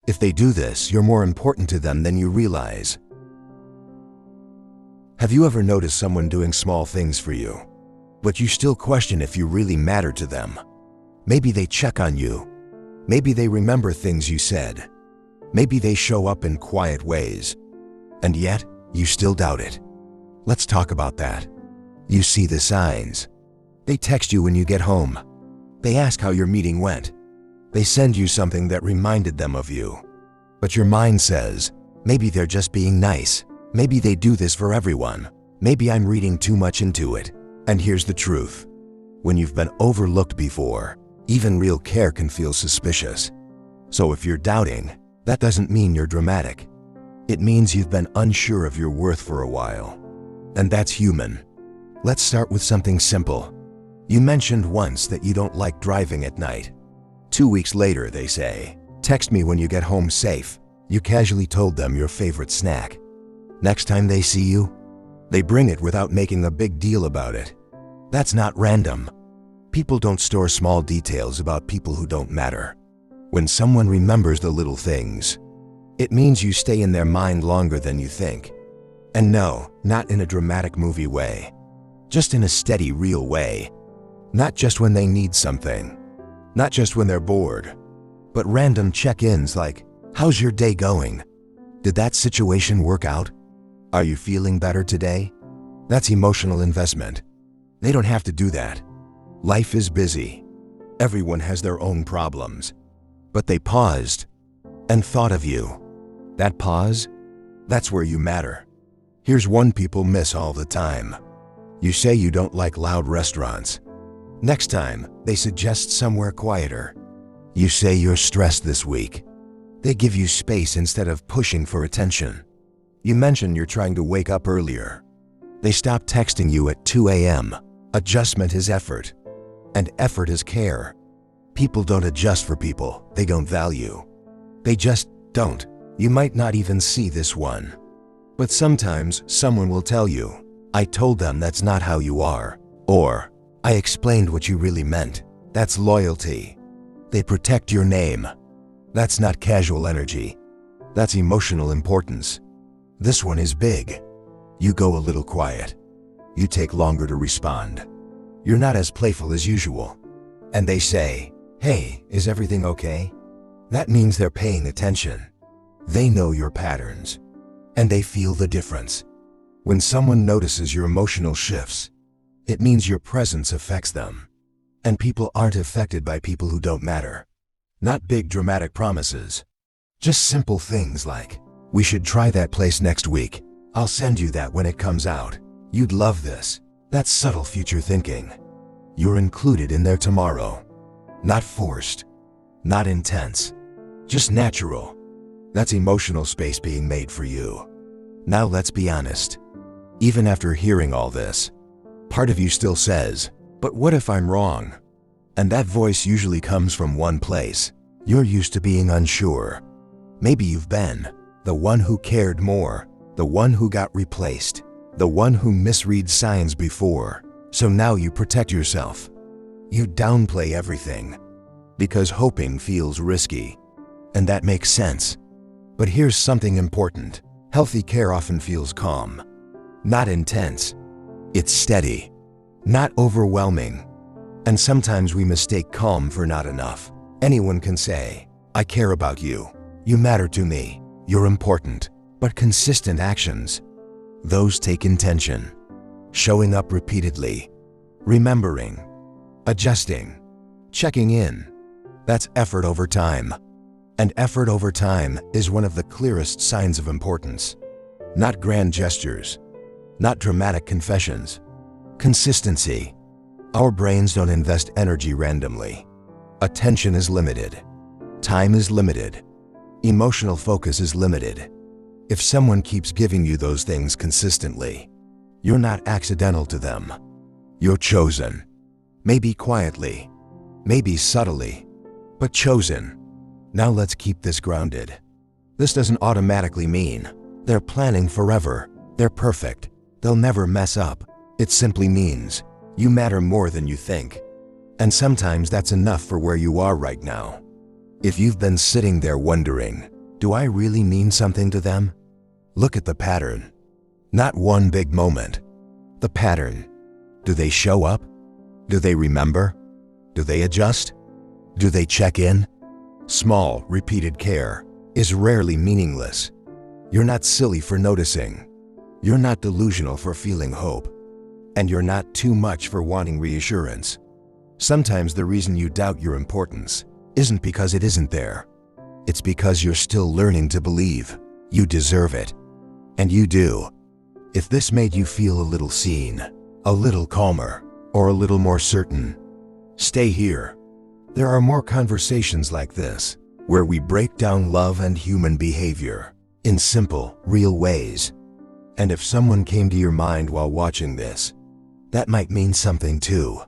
If they do this, you're more important to them than you realize. Have you ever noticed someone doing small things for you, but you still question if you really matter to them? Maybe they check on you. Maybe they remember things you said. Maybe they show up in quiet ways. And yet, you still doubt it. Let's talk about that. You see the signs. They text you when you get home. They ask how your meeting went. They send you something that reminded them of you. But your mind says, maybe they're just being nice. Maybe they do this for everyone. Maybe I'm reading too much into it. And here's the truth. When you've been overlooked before, even real care can feel suspicious. So if you're doubting, that doesn't mean you're dramatic. It means you've been unsure of your worth for a while. And that's human. Let's start with something simple. You mentioned once that you don't like driving at night. 2 weeks later, they say, text me when you get home safe. You casually told them your favorite snack. Next time they see you, they bring it without making a big deal about it. That's not random. People don't store small details about people who don't matter. When someone remembers the little things, it means you stay in their mind longer than you think. And no, not in a dramatic movie way. Just in a steady, real way. Not just when they need something. Not just when they're bored. But random check-ins like, how's your day going? Did that situation work out? Are you feeling better today? That's emotional investment. They don't have to do that. Life is busy. Everyone has their own problems. But they paused and thought of you. That pause, that's where you matter. Here's one people miss all the time. You say you don't like loud restaurants. Next time, they suggest somewhere quieter. You say you're stressed this week. They give you space instead of pushing for attention. You mention you're trying to wake up earlier. They stop texting you at 2 a.m. Adjustment is effort. And effort is care. People don't adjust for people they don't value. They just don't. You might not even see this one. But sometimes someone will tell you, I told them that's not how you are. Or, I explained what you really meant. That's loyalty. They protect your name. That's not casual energy. That's emotional importance. This one is big. You go a little quiet. You take longer to respond. You're not as playful as usual. And they say, hey, is everything okay? That means they're paying attention. They know your patterns. And they feel the difference. When someone notices your emotional shifts, it means your presence affects them. And people aren't affected by people who don't matter. Not big dramatic promises. Just simple things like, we should try that place next week. I'll send you that when it comes out. You'd love this. That's subtle future thinking. You're included in their tomorrow. Not forced. Not intense. Just natural. That's emotional space being made for you. Now let's be honest. Even after hearing all this, part of you still says, but what if I'm wrong? And that voice usually comes from one place. You're used to being unsure. Maybe you've been the one who cared more, the one who got replaced, the one who misread signs before. So now you protect yourself. You downplay everything because hoping feels risky. And that makes sense. But here's something important. Healthy care often feels calm. Not intense. It's steady. Not overwhelming. And sometimes we mistake calm for not enough. Anyone can say, I care about you. You matter to me. You're important. But consistent actions, those take intention. Showing up repeatedly. Remembering. Adjusting. Checking in. That's effort over time. And effort over time is one of the clearest signs of importance. Not grand gestures. Not dramatic confessions. Consistency. Our brains don't invest energy randomly. Attention is limited. Time is limited. Emotional focus is limited. If someone keeps giving you those things consistently, you're not accidental to them. You're chosen. Maybe quietly. Maybe subtly. But chosen. Now let's keep this grounded. This doesn't automatically mean they're planning forever. They're perfect. They'll never mess up. It simply means you matter more than you think. And sometimes that's enough for where you are right now. If you've been sitting there wondering, Do I really mean something to them? Look at the pattern. Not one big moment. The pattern. Do they show up? Do they remember? Do they adjust? Do they check in? Small, repeated care is rarely meaningless. You're not silly for noticing. You're not delusional for feeling hope. And you're not too much for wanting reassurance. Sometimes the reason you doubt your importance isn't because it isn't there. It's because you're still learning to believe you deserve it. And you do. If this made you feel a little seen, a little calmer, or a little more certain, stay here. There are more conversations like this, where we break down love and human behavior in simple, real ways. And if someone came to your mind while watching this, that might mean something too.